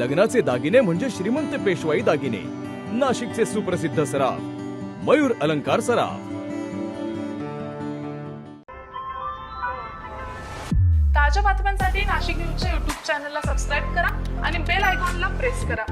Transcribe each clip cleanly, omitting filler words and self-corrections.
लग्नाचे दागिने म्हणजे श्रीमंत पेशवाई दागिने. नाशिकचे सुप्रसिद्ध सराफ मयूर अलंकार सराफ. ताज्या बातम्यांसाठी नाशिक न्यूजच्या YouTube चॅनलला सबस्क्राईब करा आणि बेल आयकॉनला प्रेस करा.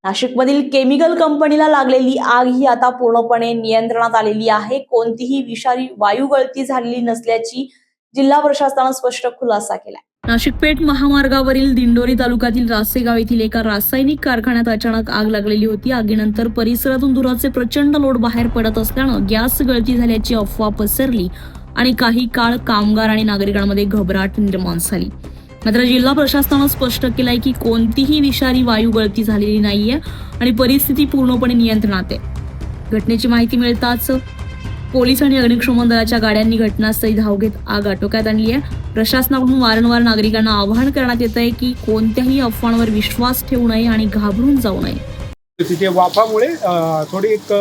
नाशिकमधील केमिकल कंपनीला लागलेली आग ही आता पूर्णपणे नियंत्रणात आलेली आहे. कोणतीही विषारी वायू गळती झालेली नसल्याची जिल्हा प्रशासनाने स्पष्ट खुलासा केलाय. नाशिक पेठ महामार्गावरील दिंडोरी तालुक्यातील रासेगाव येथील एका रासायनिक कारखान्यात अचानक आग लागलेली होती. आगीनंतर परिसरातून धुराचे प्रचंड लोट बाहेर पडत असल्यानं गॅस गळती झाल्याची अफवा पसरली आणि काही काळ कामगार आणि नागरिकांमध्ये घबराट निर्माण झाली. मात्र जिल्हा प्रशासनानं स्पष्ट केलंय की कोणतीही विषारी वायू गळती झालेली नाहीये आणि परिस्थिती पूर्णपणे नियंत्रणात आहे. घटनेची माहिती मिळताच पोलीस आणि अग्निशमन दलाच्या गाड्यांनी घटनास्थळी धाव घेत आग आटोक्यात आणली आहे. प्रशासनाकडून वारंवार नागरिकांना आवाहन करण्यात येत आहे की कोणत्याही अफवांवर विश्वास ठेवू नये आणि घाबरून जाऊ नये. तिथे वाफामुळे थोडी एक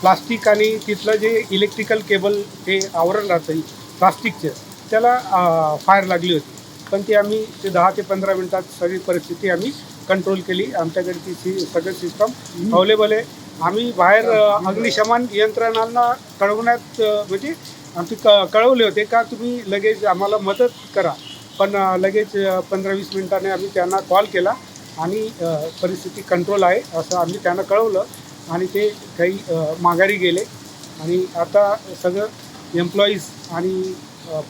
प्लास्टिक आणि तिथलं जे इलेक्ट्रिकल केबल ते आवरण राहतं प्लास्टिकचं त्याला फायर लागली होती. पण ती आम्ही ते 10 ते 15 मिनिटात सगळी परिस्थिती आम्ही कंट्रोल केली. आमच्याकडे ती सगळं सिस्टम अवेलेबल आहे. आम्ही बाहेर अग्निशमन यंत्रणांना कळवण्यात म्हणजे आमची कळवले होते का तुम्ही लगेच आम्हाला मदत करा. पण लगेच 15-20 मिनिटांनी आम्ही त्यांना कॉल केला आणि परिस्थिती कंट्रोल आहे असं आम्ही त्यांना कळवलं आणि ते काही माघारी गेले आणि आता सगळं एम्प्लॉईज आणि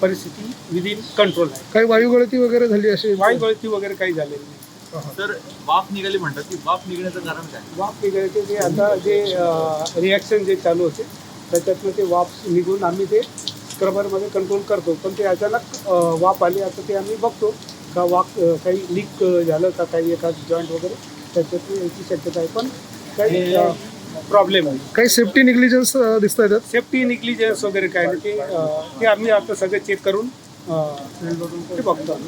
परिस्थिती विदिन कंट्रोल आहे. काही वायू गळती वगैरे झाली अशी? वायू गळती वगैरे काही झालेली नाही. तर वाफ निघाली म्हणतात की वाफ निघण्याचं कारण काय? वाफ निघायचे ते आता जे रिॲक्शन जे चालू होते त्याच्यातनं ते वाफ निघून आम्ही ते स्क्रबरमध्ये कंट्रोल करतो. पण ते अचानक वाफ आली आता ते आम्ही बघतो का वाफ काही लीक झालं का काही एखाद जॉईंट वगैरे त्याच्यातून याची शक्यता आहे. पण काही प्रॉब्लेम आहे. काही सेफ्टी निग्लिजन्स दिसत आहेत? सेफ्टी निग्लिजन्स वगैरे काय नाही ते आम्ही आता सगळं चेक करून ते बघतो.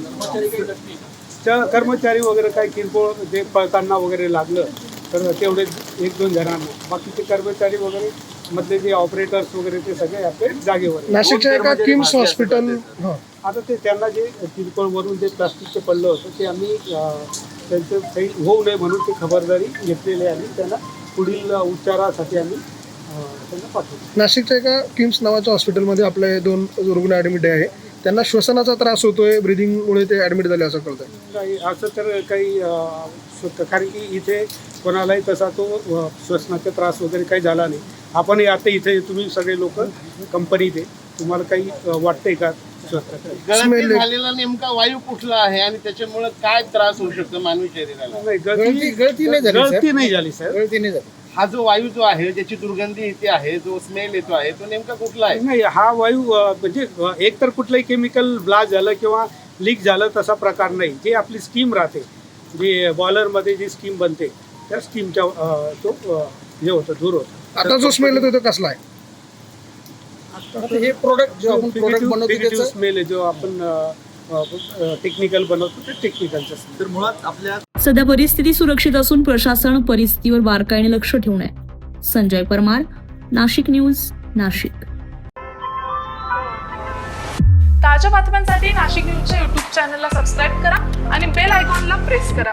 कर्मचारी वगैरे काही किरकोळ जे पळताना वगैरे लागलं तर तेवढे 1-2 जणांना, बाकीचे कर्मचारी वगैरे मधले जे ऑपरेटर्स वगैरे ते सगळे आपले जागेवर. नाशिकच्या एका किम्स हॉस्पिटल आता ते त्यांना जे किरकोळ वरून जे प्लास्टिकचं पडलं होतं ते आम्ही त्यांचं काही होऊ नये म्हणून ते खबरदारी घेतलेली आहे आणि त्यांना पुढील उपचारासाठी आम्ही त्यांना पाठवतो. नाशिकच्या एका किम्स नावाच्या हॉस्पिटलमध्ये आपले 2 रुग्ण ॲडमिट आहे. त्यांना श्वसनाचा त्रास होतोय, ब्रिदिंगमुळे ते ॲडमिट झाले असं कळतंय. काही असं तर काही कारण की इथे कोणालाही तसा तो श्वसनाचा त्रास वगैरे काही झाला नाही. आपण आता इथे तुम्ही सगळे लोक कंपनीत आहे, तुम्हाला काही वाटतंय का गळती झालेला नेमका वायू कुठला आहे आणि त्याच्यामुळे काय त्रास होऊ शकतो मानवी शरीराला? नाही, गळती नाही झाली सर. गळती नाही झाली. हा जो वायू जो आहे ज्याची दुर्गंधी इथे आहे, जो स्मेल येतो आहे, तो नेमका कुठला आहे? नाही, हा वायू म्हणजे एक तर कुठलंही केमिकल ब्लास्ट झालं किंवा लीक झालं तसा प्रकार नाही. जे आपली स्टीम राहते, जे बॉयलरमध्ये जी स्टीम बनते त्या स्टीमच्या तो हे होतं, धूर होतं. आता जो स्मेल येतो तो कसला आहे? हे प्रोडक्ट जो आपण प्रोडक्ट बनवतो स्मेल आहे, जो आपण टेक्निकल बनवतो ते टेक्निकलचं. तर मुळात आपल्या सध्या परिस्थिती सुरक्षित असून प्रशासन परिस्थितीवर बारकाईने लक्ष ठेवून आहे. संजय परमार, नाशिक न्यूज, नाशिक. ताज्या बातम्यांसाठी नाशिक न्यूजच्या YouTube चॅनलला सबस्क्राईब करा आणि बेल आयकॉनला प्रेस करा.